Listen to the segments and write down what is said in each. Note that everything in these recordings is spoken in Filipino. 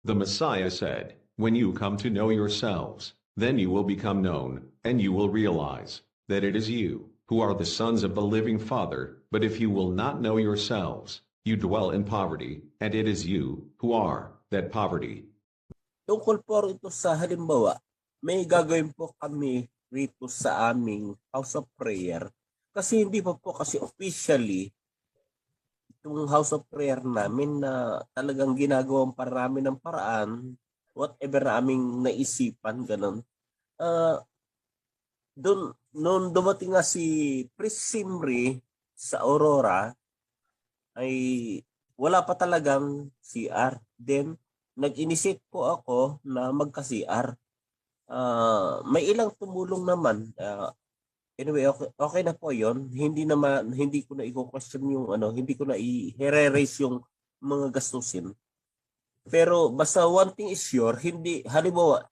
The Messiah said, "When you come to know yourselves, then you will become known, and you will realize that it is you who are the sons of the living Father. But if you will not know yourselves, you dwell in poverty, and it is you who are that poverty." Tungkol po rito sa halimbawa, may gagawin po kami rito sa aming House of Prayer. Kasi hindi pa po kasi officially itong House of Prayer namin na talagang ginagawang para namin ng paraan, whatever na aming naisipan, ganun. Noon dumating nga si Priest Simri sa Aurora, ay wala pa talagang CR. Then, nag-initiate po ako na magka-CR. May ilang tumulong naman. Anyway, okay na po 'yon. Hindi ko na i-question yung hindi ko na i-raise yung mga gastusin. Pero basta one thing is sure, hindi halimbawa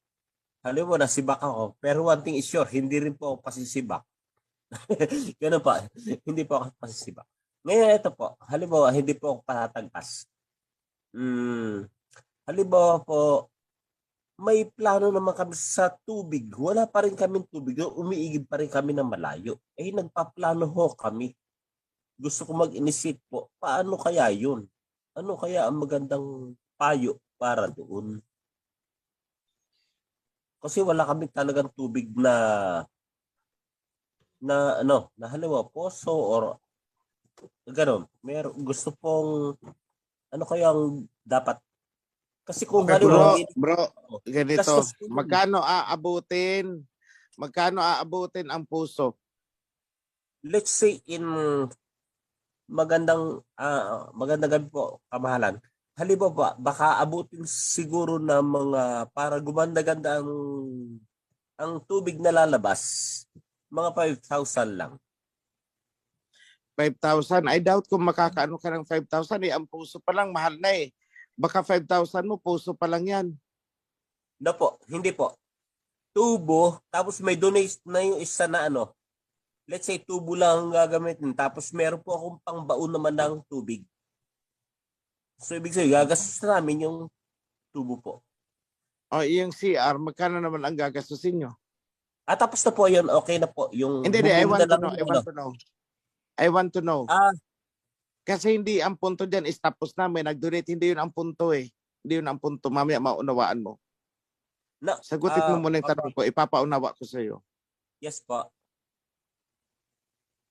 nasibak ako, pero one thing is sure, hindi rin po ako pasisibak. Ganun pa, hindi po ako pasisibak. Ngayon ito po, halimbawa hindi po ako patatagpas. Halimbawa po, may plano naman kami sa tubig. Wala pa rin kami tubig. Umiigib pa rin kami ng malayo. Nagpaplano ho kami. Gusto ko mag-initiate po. Paano kaya yun? Ano kaya ang magandang payo para doon? Kasi wala kami talagang tubig na halimbawa poso or gano'n. Gusto pong ano kayang dapat. Kasi kung Okay, halimbawa bro, ganito. gastos ko yun. Magkano aabutin ang puso? Let's say in magandang gabi po, kamahalan. Halimbawa, baka abutin siguro ng mga para gumanda-ganda ang tubig na lalabas. Mga 5,000 lang. 5,000? I doubt kung makakaano ka ng 5,000 eh. Ang puso pa lang mahal na eh. Baka 5,000 mo, puso pa lang yan. No po, hindi po. Tubo, tapos may donate na yung isa na let's say tubo lang ang gagamitin, tapos meron po akong pangbaon naman ng tubig. So ibig sabihin, gagastos namin yung tubo po. O yung CR, magkano naman ang gagastusin nyo? Tapos na po yun, okay na po. Yung Hindi, I bumili want na to know. lang yung I want to know. Ah, Kasi hindi ang punto dyan is tapos na. May nag-donate, hindi yun ang punto eh. Hindi yun ang punto. Mamaya maunawaan mo. Sagutin mo muna yung tanong ko. Ipapaunawa ko sa iyo. yes po.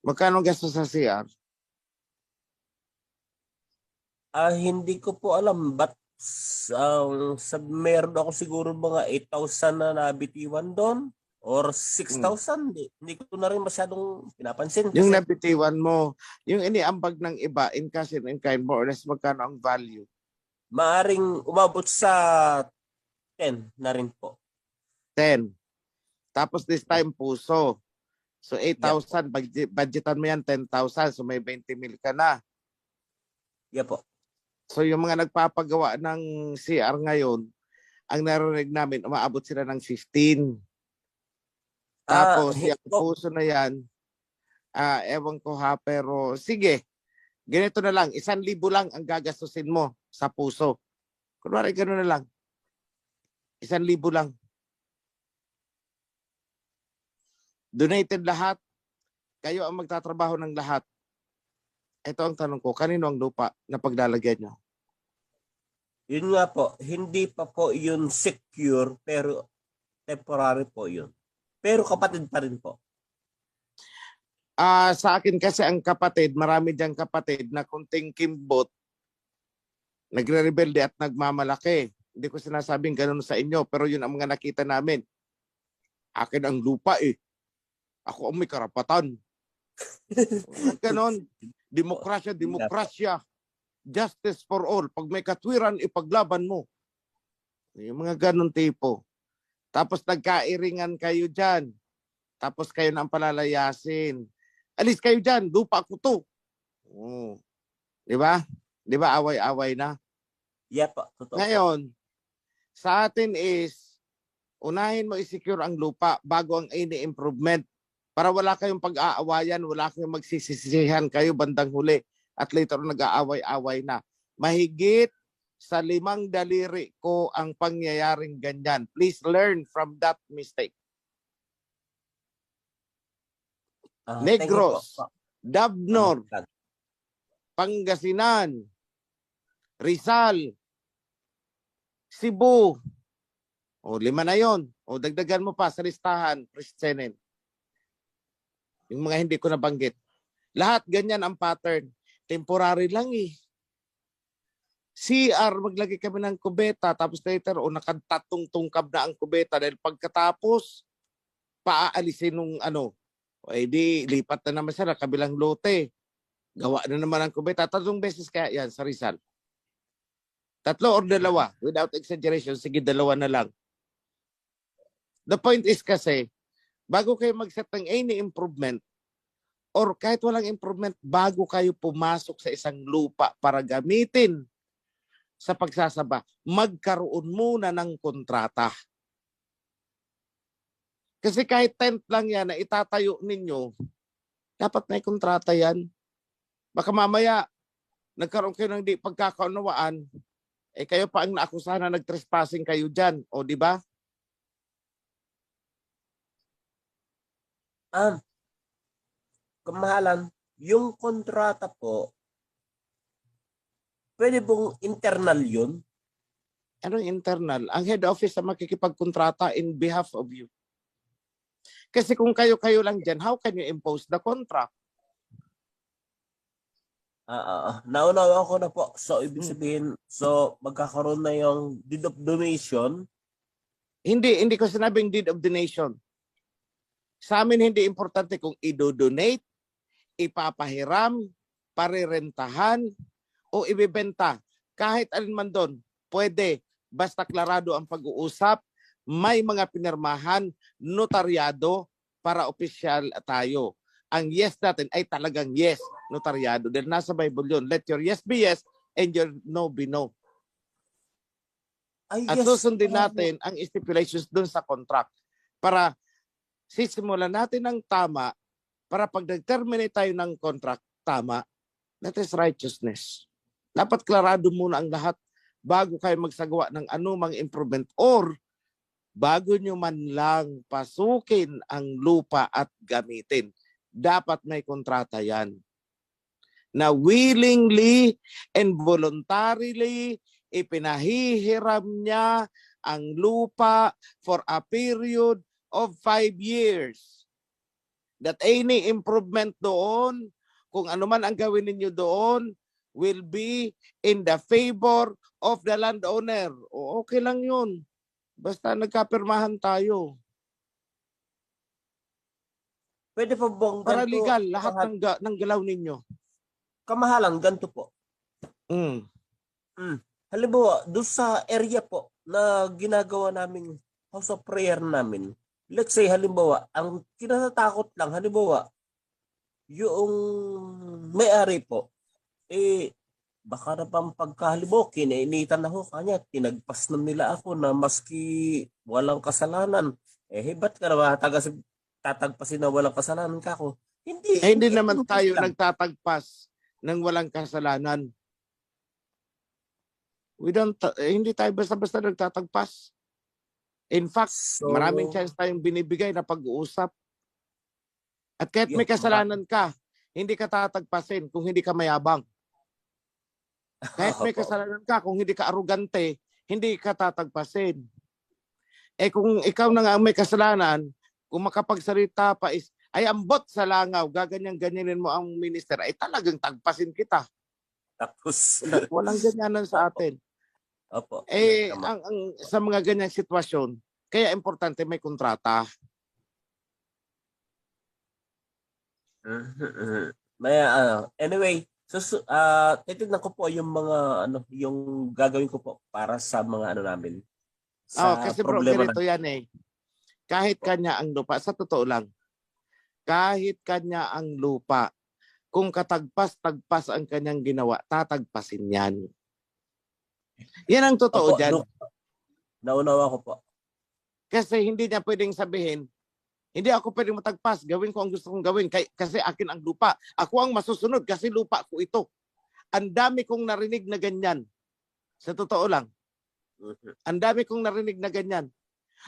Magkano gastos sa CR? Hindi ko po alam, but meron ako siguro mga 8,000 na nabitiwan doon or 6,000. Hindi ko na rin masyadong pinapansin. Yung nabitiwan mo, yung iniambag ng iba, in cash and in kind, more or less, magkano ang value? Maaring umabot sa 10 na rin po. 10. Tapos this time, puso. So 8,000, budgetan mo yan 10,000. So may 20 mil ka na. Yeah po. So yung mga nagpapagawa ng CR ngayon, ang narinig namin, umaabot sila ng 15. Tapos yung puso na yan, ewan ko ha, pero sige, ganito na lang, 1,000 lang ang gagastusin mo sa puso. Kunwari gano'n na lang. 1,000 lang. Donated lahat. Kayo ang magtatrabaho ng lahat. Ito ang tanong ko, kanino ang lupa na paglalagyan nyo? Yun nga po, hindi pa po yun secure, pero temporary po yun. Pero kapatid pa rin po. Sa akin kasi ang kapatid, marami diyang kapatid na kunting kimbot, nagre-rebelde at nagmamalaki. Hindi ko sinasabing ganun sa inyo, pero yun ang mga nakita namin. Akin ang lupa eh. Ako ang may karapatan. Ganon. Demokrasya. Justice for all. Pag may katwiran, ipaglaban mo. Yung mga ganon tipo. Tapos nagkairingan kayo dyan. Tapos kayo na ang palalayasin. Alis kayo dyan, lupa ko to. Oh. Di ba? Di ba away-away na? Yeah po, totoo. Ngayon, sa atin is, unahin mo i-secure ang lupa bago ang ini-improvement. Para wala kayong pag-aawayan, wala kayong magsisisihan kayo bandang huli. At later nag-aaway-away na. Mahigit sa 5 daliri ko ang pangyayaring ganyan. Please learn from that mistake. Thank you Negros, po. Dabnor, Pangasinan, Rizal, Cebu. O 5 na yon. O dagdagan mo pa sa listahan, Christianen. Yung mga hindi ko nabanggit. Lahat ganyan ang pattern. Temporary lang eh. CR, maglagay kami ng kubeta, tapos later, o nakatatong tungkab na ang kubeta dahil pagkatapos, paaalisin nung ano, o edi lipat na naman siya na kabilang lote. Gawa na naman ang kubeta. 3 beses kaya yan sa Rizal. 3 or 2, without exaggeration, sige 2 na lang. The point is kasi, bago kayo mag-set ng any improvement, or kahit walang improvement, bago kayo pumasok sa isang lupa para gamitin sa pagsasaba, magkaroon muna ng kontrata. Kasi kahit tent lang yan na itatayo ninyo, dapat may kontrata yan. Baka mamaya, nagkaroon kayo ng di pagkakaunawaan, kayo pa ang naakusahan na nag-trespassing kayo dyan. O, di ba? Kamahalan, yung kontrata po, pwede pong internal yun? Anong internal? Ang head office na makikipagkontrata in behalf of you. Kasi kung kayo-kayo lang dyan, how can you impose the contract? Naunawa ko na po. So, ibig sabihin, magkakaroon na yung deed of donation? Hindi ko sinabing deed of donation. Sa amin, hindi importante kung i-donate, ipapahiram, parirentahan, o ibibenta. Kahit alin man doon, pwede. Basta klarado ang pag-uusap, may mga pinirmahan, notaryado, para opisyal tayo. Ang yes natin ay talagang yes, notaryado. Dahil nasa Bible yun. Let your yes be yes and your no be no. At susundin natin ang stipulations doon sa contract para sisimulan natin ng tama para pag nag-terminate tayo ng contract, tama. That is righteousness. Dapat klarado muna ang lahat bago kayo magsagawa ng anumang improvement or bago nyo man lang pasukin ang lupa at gamitin. Dapat may kontrata yan. Na willingly and voluntarily ipinahihiram niya ang lupa for a period of 5 years. That any improvement doon, kung ano man ang gawin ninyo doon, will be in the favor of the landowner. O okay lang yun. Basta nagkapirmahan tayo. Pwede po bang para ganito, legal, lahat ng galaw ninyo. Kamahalan, ganito po. Halimbawa, doon sa area po na ginagawa namin house of prayer namin, let's say halimbawa, ang kinatatakot lang, halimbawa, yung may-ari po, baka na pang pagkahalimbawa, kinainitan ako kanya, tinagpas na nila ako na maski walang kasalanan. Ba't ka na tatagpasin na walang kasalanan ka ako? Hindi naman tayo nagtatagpas ng walang kasalanan. Hindi tayo basta-basta nagtatagpas. In fact, maraming chance tayong binibigay na pag-uusap. At kahit may kasalanan ka, hindi ka tatagpasin kung hindi ka mayabang. Kahit may kasalanan ka, kung hindi ka arugante, hindi ka tatagpasin. Kung ikaw na nga may kasalanan, kung makapagsalita pa is, ay ambot sa langaw, gaganyan-ganyanin mo ang minister, ay talagang tagpasin kita. Tapos, walang ganyanan sa atin. Opo. Sa mga ganyang sitwasyon, kaya importante may kontrata. Anyway, titignan ko po yung mga yung gagawin ko po para sa mga namin. Kasi bro, ganito yan Kahit kanya ang lupa, sa totoo lang, kahit kanya ang lupa, kung katagpas-tagpas ang kanyang ginawa, tatagpasin yan. Yan ang totoo dyan. Naunawa ko po. Kasi hindi niya pwedeng sabihin, hindi ako pwedeng matagpas, gawin ko ang gusto kong gawin kasi akin ang lupa. Ako ang masusunod kasi lupa ko ito. Ang dami kong narinig na ganyan. Sa totoo lang, Mhm. ang dami kong narinig na ganyan.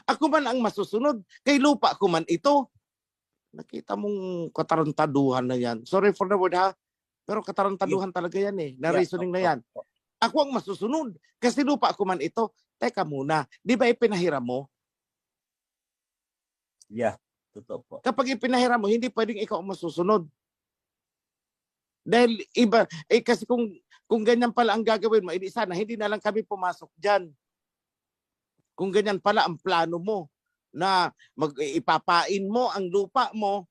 Ako man ang masusunod, kay lupa ko man ito. Nakita mong katarantaduhan na yan. Sorry for the word ha, pero katarantaduhan talaga yan eh, na Yeah, reasoning na yan. Ako ang masusunod, kasi lupa ko man ito. Teka muna, di ba ipinahiram mo? Yeah, totoo po. Kapag ipinahiram mo, hindi pwedeng ikaw ang masusunod. Dahil iba, kasi kung ganyan pala ang gagawin mo, edi sana hindi na lang kami pumasok dyan. Kung ganyan pala ang plano mo, na ipapain mo ang lupa mo,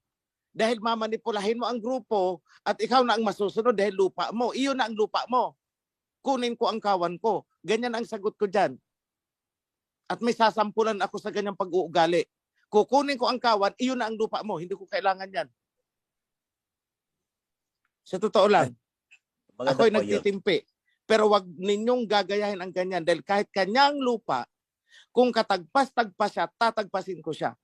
dahil mamanipulahin mo ang grupo, at ikaw na ang masusunod dahil lupa mo. Iyon na ang lupa mo. Kunin ko ang kawan ko. Ganyan ang sagot ko dyan. At may sasampulan ako sa ganyang pag-uugali. Kukunin ko ang kawan, iyon na ang lupa mo. Hindi ko kailangan yan. Sa totoo lang, Maganda ako'y po yun. nagtitimpi. Pero wag ninyong gagayahin ang ganyan dahil kahit kanyang lupa, kung katagpas-tagpas siya, tatagpasin ko siya.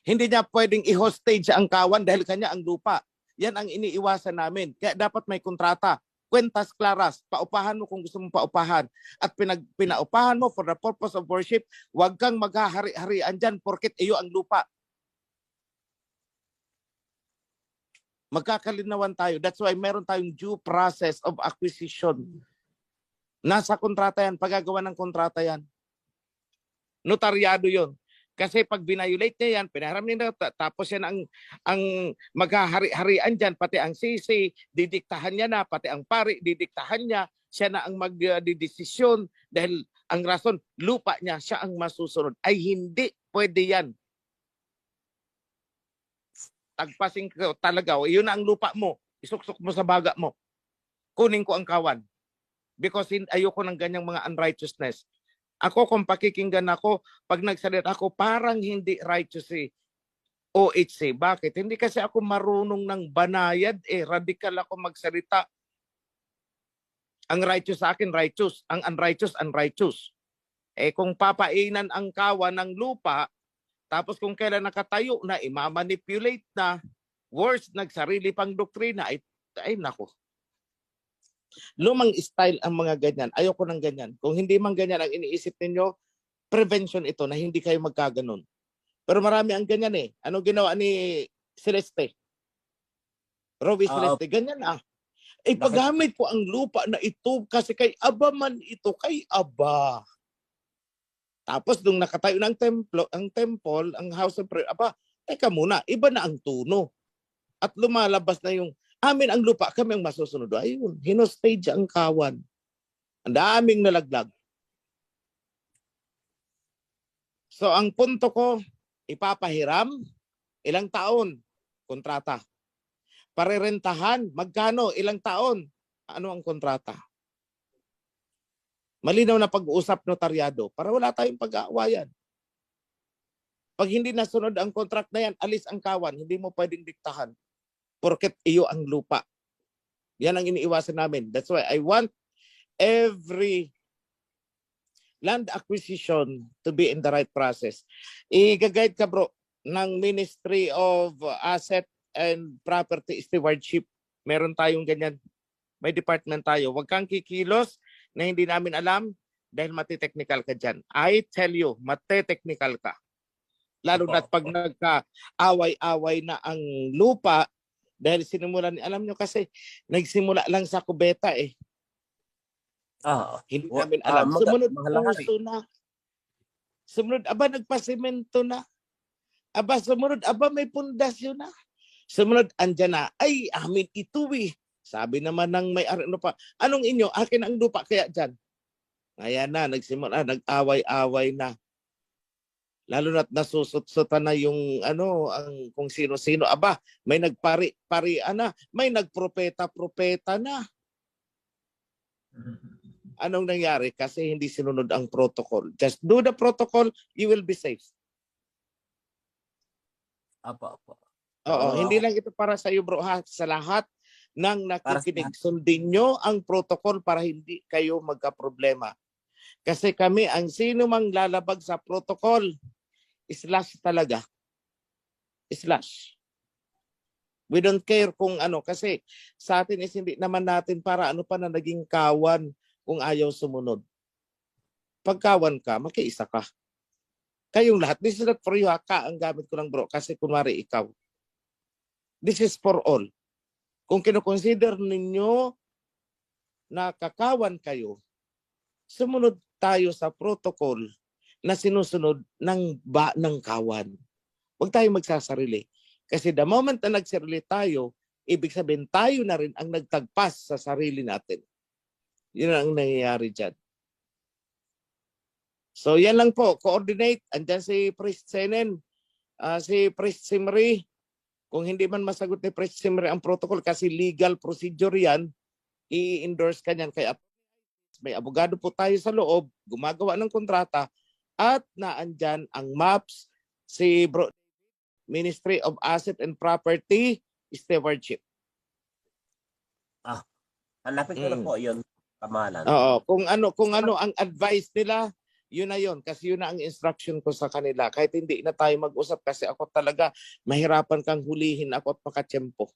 Hindi niya pwedeng i-hostage ang kawan dahil kanya ang lupa. Yan ang iniiwasan namin. Kaya dapat may kontrata. Kwentas claras, paupahan mo kung gusto mong paupahan. At pinaupahan mo for the purpose of worship, wag kang maghahari-harian dyan porket iyo ang lupa. Magkakalinawan tayo. That's why meron tayong due process of acquisition. Nasa kontrata yan, paggagawa ng kontrata yan. Notaryado yon. Kasi pag binayulate niya yan, pinaharam niya tapos yan ang maghahari-harian dyan, pati ang sisi, didiktahan niya na, pati ang pari, didiktahan niya, siya na ang magdidesisyon dahil ang rason, lupa niya, siya ang masusunod. Ay hindi pwede yan. Tagpasin ko talaga, iyon na ang lupa mo, isuksok mo sa baga mo. Kunin ko ang kawan. Because ayoko ng ganyang mga unrighteousness. Ako kung pakikinggan ako, pag nagsalita ako, parang hindi righteous si OHC. Bakit? Hindi kasi ako marunong ng banayad Radikal ako magsalita. Ang righteous sa akin, righteous. Ang unrighteous, unrighteous. Kung papainan ang kawan ng lupa, tapos kung kailan nakatayo na, imamanipulate na, worse, nagsarili pang doktrina, ay nako. Lumang style ang mga ganyan. Ayoko ng ganyan. Kung hindi man ganyan ang iniisip ninyo, prevention ito na hindi kayo magkaganon. Pero marami ang ganyan eh. Ano ginawa ni Celeste? Rowie Celeste, ganyan ah. Paggamit ko ang lupa na ito kasi kay Aba man ito, kay Aba. Tapos nung nakatayo ng temple, ang house of prayer, aba, teka muna, iba na ang tuno. At lumalabas na yung amin ang lupa, kami ang masusunod. Ayun, hinostage ang kawan. Ang daming nalaglag. So ang punto ko, ipapahiram, ilang taon, kontrata. Parerentahan, magkano, ilang taon, ano ang kontrata? Malinaw na pag-uusap notaryado para wala tayong pag-aawayan. Pag hindi nasunod ang contract na yan, alis ang kawan, hindi mo pwedeng diktahan. Porket iyo ang lupa. Yan ang iniiwasan namin. That's why I want every land acquisition to be in the right process. I-guide ka bro ng Ministry of Asset and Property Stewardship. Meron tayong ganyan. May department tayo. Huwag kang kikilos na hindi namin alam dahil mati-technical ka dyan. I tell you, mati-technical ka. Lalo na pag nagka-away-away na ang lupa, dahil sinimulan, alam nyo kasi, nagsimula lang sa kubeta eh. Hindi namin alam. Sumunod puso na. Sumunod, aba nagpasimento na. Aba sumunod, aba may pundasyon na. Sumunod, andyan na. Ay, amin ito eh. Sabi naman ng may-ari ano pa, anong inyo? Akin ang lupa kaya dyan. Ayan na, nagsimula, nag-away-away na. Lalo na't nasusot-sutan na yung ano, ang kung sino-sino. Aba, may nagpari-parian na, may nagpropeta-propeta na. Anong nangyari? Kasi hindi sinunod ang protocol. Just do the protocol, you will be safe. Apo. Oo, hindi lang ito para sa iyo bro ha, sa lahat ng nakikinig. Sundin nyo ang protocol para hindi kayo magka-problema. Kasi kami, ang sino mang lalabag sa protocol, slash talaga. Slash. We don't care kung ano. Kasi sa atin is hindi naman natin para ano pa na naging kawan. kung ayaw sumunod. Pagkawan ka, makiisa ka. Kayong lahat, this is not for you, ka ang gamit ko lang bro, kasi kunwari ikaw. This is for all. Kung kinoconsider ninyo na kakawan kayo, sumunod tayo sa protocol na sinusunod ng kawan. Huwag tayo magsasarili. Kasi the moment na nagsarili tayo, ibig sabihin tayo na rin ang nagtagpas sa sarili natin. Yun ang nangyayari dyan. So yan lang po, coordinate. Andyan si Priest Senen, si Priest Simri. Kung hindi man masagot ni Priest Simri ang protocol kasi legal procedure yan, i-endorse ka niyan. Kaya may abogado po tayo sa loob, gumagawa ng kontrata, at naandyan ang MAPS, si Bro Ministry of Asset and Property Stewardship. Hanapin ko na po yun, kamahalan. Oo, kung ano ang advice nila, yun na yun. Kasi yun na ang instruction ko sa kanila. Kahit hindi na tayo mag-usap kasi ako talaga mahirapan kang hulihin ako at makatsyempo.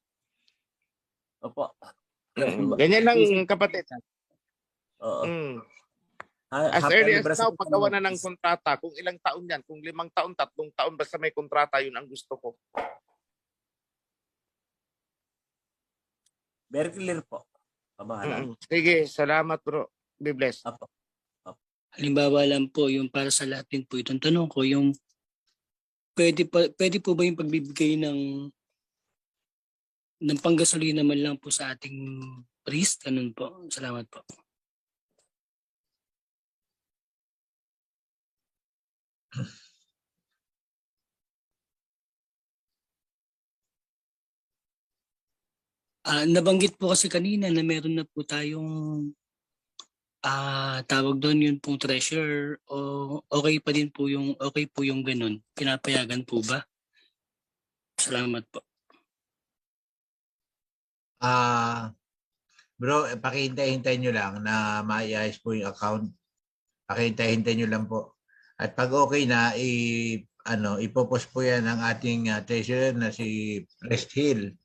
Opo. Ganyan lang kapatid. Oo. As early as now, paggawa na ng kontrata, kung ilang taon yan, kung 5 taon, 3 taon, basta may kontrata, yun ang gusto ko. Very clear po, kamahalan. Sige, salamat bro. Be blessed. Opo. Halimbawa lang po, yung para sa lahat din po itong tanong ko, yung pwede po ba yung pagbibigay ng panggasolina man lang po sa ating priest? Ganun po. Salamat po. Nabanggit po kasi kanina na meron na po tayong tawag doon yun pong treasure o okay pa din po yung ganun. Pinapayagan po ba? Salamat po. Bro, pakihintay-hintay nyo lang na maiayos po yung account. Pakihintay-hintay nyo lang po. At pag okay na, ipopost po yan ng ating treasurer na si Priest Hill.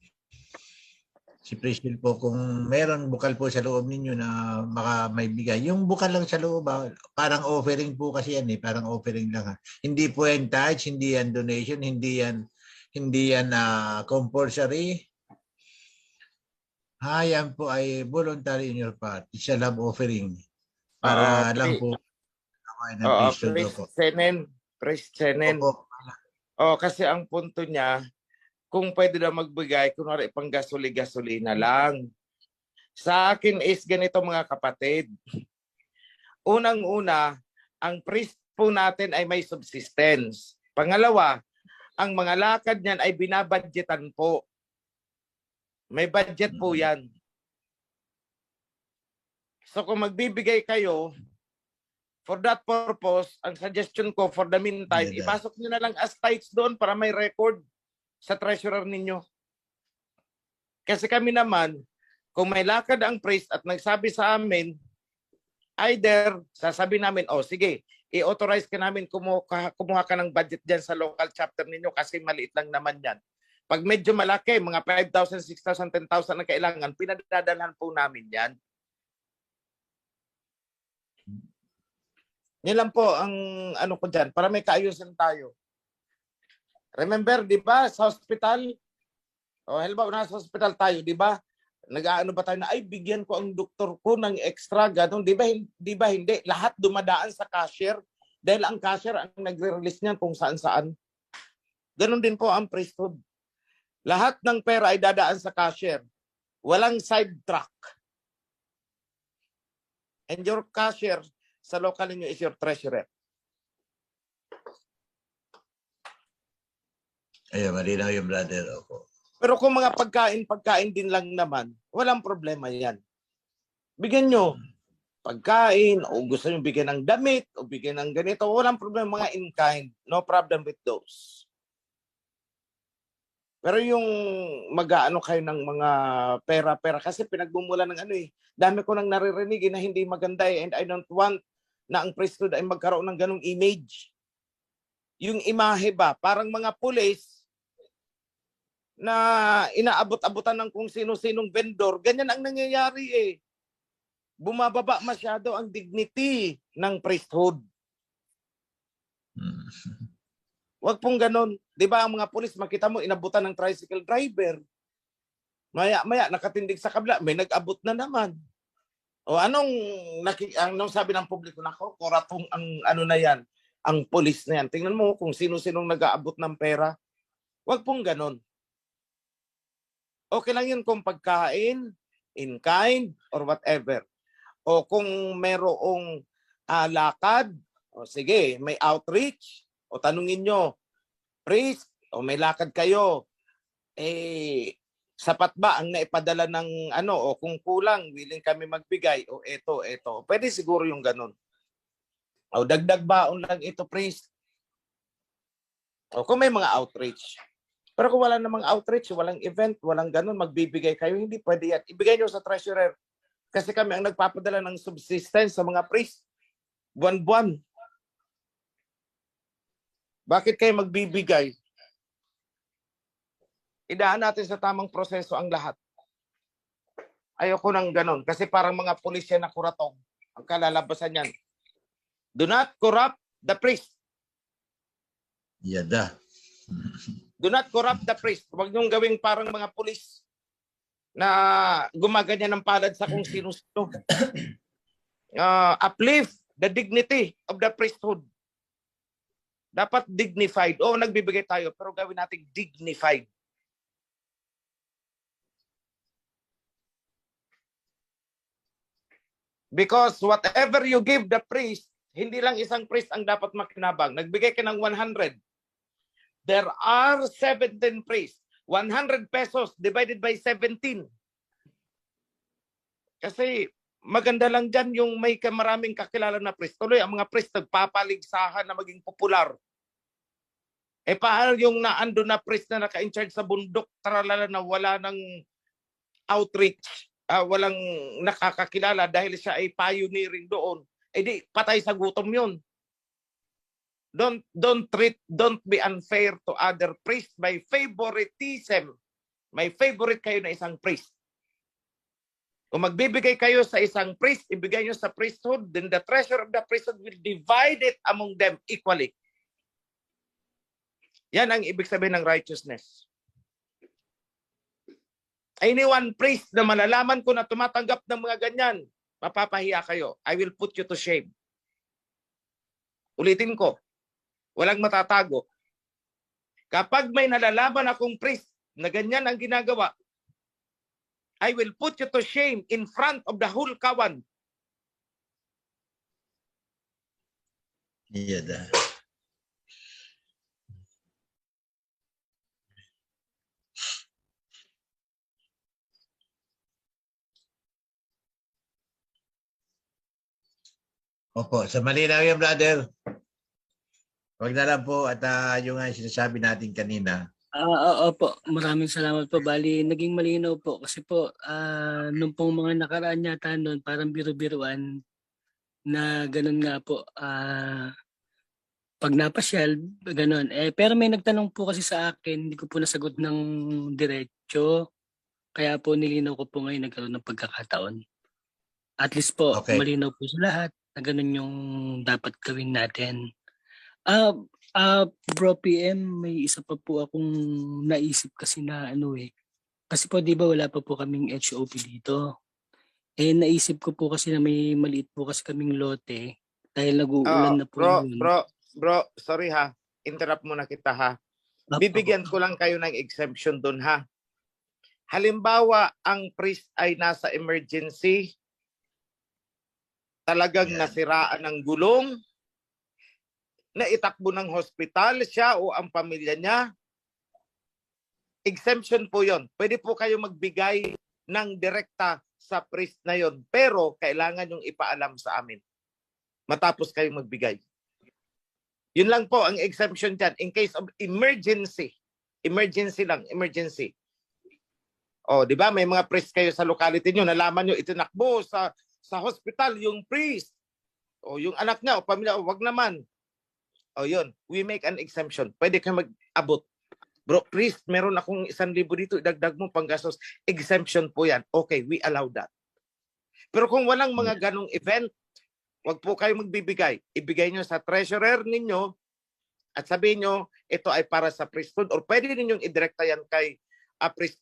Si Priest Hill po, kung meron bukal po sa loob ninyo na baka may bigay. Yung bukal lang sa loob, parang offering po kasi yan eh. Parang offering lang. Hindi po yan tithes, hindi yan donation, hindi yan compulsory. Yan po ay voluntary in your part. It's a love offering. Para lang po. Priest Senen. Kasi ang punto niya, kung pwede na magbigay, kunwari pang gasolina lang. Sa akin is ganito mga kapatid. Unang-una, ang priest po natin ay may subsistence. Pangalawa, ang mga lakad niyan ay binabudgetan po. May budget po yan. So kung magbibigay kayo, for that purpose, ang suggestion ko for the meantime, ipasok nyo na lang as tithes doon para may record sa treasurer ninyo. Kasi kami naman, kung may lakad ang priest at nagsabi sa amin, either sasabi namin, sige, i-authorize ka namin kumuha ka ng budget dyan sa local chapter ninyo kasi maliit lang naman yan. Pag medyo malaki, mga 5,000, 6,000, 10,000 na kailangan, pinadadalhan po namin yan. Yan lang po ang ano ko dyan, para may kaayusan tayo. Remember, di ba, sa hospital, halimbawa nasa hospital tayo, di ba, nag-aano ba tayo na, bigyan ko ang doktor ko ng extra, ganun, di ba, hindi, lahat dumadaan sa cashier, dahil ang cashier ang nagre-release niyan kung saan-saan. Ganun din po ang priesthood. Lahat ng pera ay dadaan sa cashier. Walang side track. And your cashier sa local ninyo is your treasurer. Ayun, malinaw yung brother ako. Pero kung mga pagkain din lang naman, walang problema yan. Bigyan nyo pagkain, o gusto nyo bigyan ng damit, o bigyan ng ganito, walang problema, mga in-kind. No problem with those. Pero yung mag-aano kayo ng mga pera-pera, kasi pinagmumula ng dami ko nang naririnig na hindi maganda and I don't want na ang priesthood ay magkaroon ng ganong image. Yung imahe ba, parang mga pulis, na inaabot-abutan ng kung sino-sinong vendor. Ganyan ang nangyayari bumababa masyado ang dignity ng priesthood. Mm. Huwag pong ganun. Di ba ang mga pulis, makita mo, inabutan ng tricycle driver. Maya, nakatindig sa kabila, may nag-abot na naman. O anong sabi ng publiko, nako, koratong ang ano na yan, ang pulis na yan. Tingnan mo kung sino-sinong nag-aabot ng pera. Huwag pong ganun. Okay lang yun kung pagkain, in kind, or whatever. O kung merong lakad, o sige, may outreach, o tanungin nyo, priest, o may lakad kayo, sapat ba ang naipadala ng o kung kulang, willing kami magbigay, o eto. Pwede siguro yung ganun. O dagdag baon lang ito, priest. O kung may mga outreach. Pero kung wala namang outreach, walang event, walang ganun, magbibigay kayo, hindi pwede yan. Ibigay nyo sa treasurer. Kasi kami ang nagpapadala ng subsistence sa mga priest. Buwan-buwan. Bakit kayo magbibigay? Idaan natin sa tamang proseso ang lahat. Ayoko nang ganun. Kasi parang mga pulisya na kuratong ang kalalabasan yan. Do not corrupt the priest. Yada. Do not corrupt the priest. Huwag niyong gawing parang mga pulis na gumaganyan ng palad sa kung sino-sino. Uplift the dignity of the priesthood. Dapat dignified. Oo, nagbibigay tayo, pero gawin natin dignified. Because whatever you give the priest, hindi lang isang priest ang dapat makinabang. Nagbigay ka ng 100. There are 17 priests. 100 pesos divided by 17. Kasi maganda lang dyan yung may maraming kakilala na priest. Tuloy, ang mga priest nagpapaligsahan na maging popular. Paano yung naando na priest na naka-in-charge sa bundok, taralala na wala ng outreach, walang nakakakilala dahil siya ay pioneering doon. Di patay sa gutom yun. Don't be unfair to other priests by favoritism. May favorite kayo na isang priest. Kung magbibigay kayo sa isang priest, ibigay nyo sa priesthood, then the treasure of the priesthood will divide it among them equally. Yan ang ibig sabihin ng righteousness. Anyone priest na malalaman ko na tumatanggap ng mga ganyan, mapapahiya kayo. I will put you to shame. Ulitin ko, walang matatago. Kapag may nalalaman akong priest na ganyan ang ginagawa, I will put you to shame in front of the whole kawan. Yada. Opo, sa malinaw yan, brother. Huwag na lang po at yung sinasabi natin kanina. Opo, maraming salamat po. Bali, naging malinaw po kasi po nung pong mga nakaraan yata noon, parang biro-biruan na ganun nga po. Pag napasyal, ganun. Pero may nagtanong po kasi sa akin, hindi ko po nasagot ng diretso. Kaya po nilinaw ko po ngayon nagkaroon ng pagkakataon. At least po, Okay. malinaw po sa lahat na ganun yung dapat gawin natin. Bro PM, may isa pa po akong naisip kasi na Kasi po di ba wala pa po kaming HOP dito. Naisip ko po kasi na may maliit po kasi kaming lote dahil nag-uulan na po yun. Bro, sorry ha. Interrupt muna kita ha. Bibigyan ko lang kayo ng exemption doon ha. Halimbawa, ang priest ay nasa emergency, talagang nasiraan ng gulong, naitakbo ng hospital siya o ang pamilya niya, exemption po yon. Pwede po kayo magbigay ng direkta sa priest na yon, pero kailangan yung ipaalam sa amin matapos kayong magbigay. Yun lang po ang exemption dyan in case of emergency. Emergency lang, emergency. O, di ba? May mga priest kayo sa locality nyo, nalaman nyo itinakbo sa hospital yung priest. O yung anak niya o pamilya, wag naman. O yun, we make an exemption. Pwede kayo mag-abot. Bro, priest, meron akong 1,000 dito, idagdag mo panggastos. Exemption po yan. Okay, we allow that. Pero kung walang mga ganong event, wag po kayo magbibigay. Ibigay nyo sa treasurer ninyo at sabihin nyo, ito ay para sa priesthood, or pwede ninyong idirekta yan kay Priest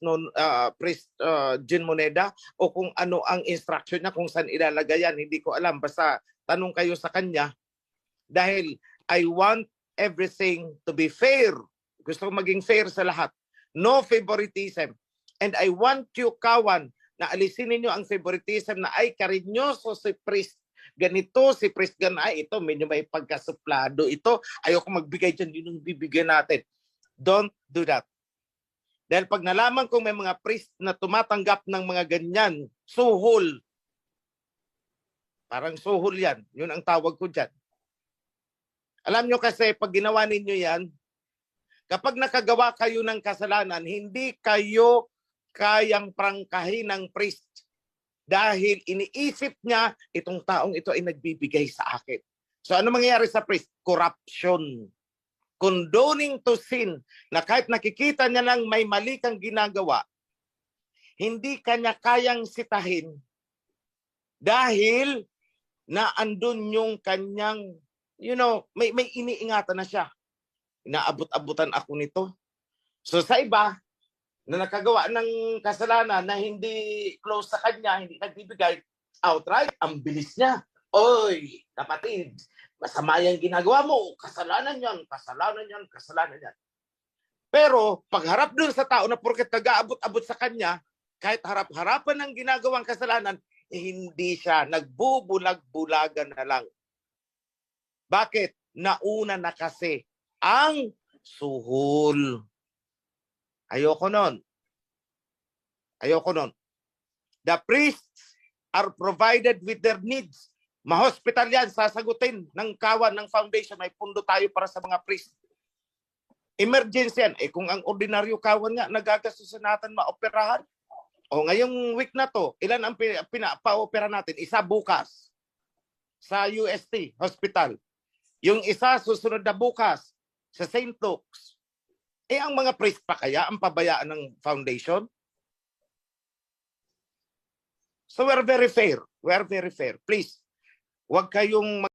Jean Moneda, o kung ano ang instruction niya, kung saan ilalagay yan. Hindi ko alam. Basta tanong kayo sa kanya, dahil I want everything to be fair. Gusto ko maging fair sa lahat. No favoritism. And I want you, Kawan, na alisin ninyo ang favoritism na ay karinyoso si priest ganito, si priest ganay, ito, medyo may pagkasuplado. Ito, ayoko magbigay dyan, yun yung bibigyan natin. Don't do that. Dahil pag nalaman kong may mga priest na tumatanggap ng mga ganyan, suhol. Parang suhol yan. Yun ang tawag ko dyan. Alam nyo kasi, pag ginawa ninyo yan, kapag nakagawa kayo ng kasalanan, hindi kayo kayang prangkahin ng priest. Dahil iniisip niya, itong taong ito ay nagbibigay sa akin. So ano mangyayari sa priest? Corruption. Condoning to sin, na kahit nakikita niya lang may mali kang ginagawa, hindi kanya kayang sitahin dahil na andun yung kanyang, may iniingatan na siya. Inaabot-abutan ako nito. So sa iba, na nakagawa ng kasalanan na hindi close sa kanya, hindi nagbibigay, outright, ang bilis niya. Oy, kapatid, masama yung ginagawa mo, kasalanan yan, kasalanan yan, kasalanan yan. Pero pagharap dun sa tao na porket nag-aabot-abot sa kanya, kahit harap-harapan ng ginagawang kasalanan, hindi siya, nagbubulag-bulagan na lang. Bakit? Nauna na kasi ang suhol. Ayoko nun. The priests are provided with their needs. Ma-hospital yan, sasagutin ng Kawan, ng foundation. May pundo tayo para sa mga priests. Emergency yan. Kung ang ordinaryo Kawan nga, nagagastos natin maoperahan. O ngayong week na to, ilan ang pa-opera natin? Isa bukas sa UST Hospital. Yung isa susunod na bukas sa St. Luke's. Ang mga priest pa kaya ang pabayaan ng foundation? So we're very fair. Please, huwag kayong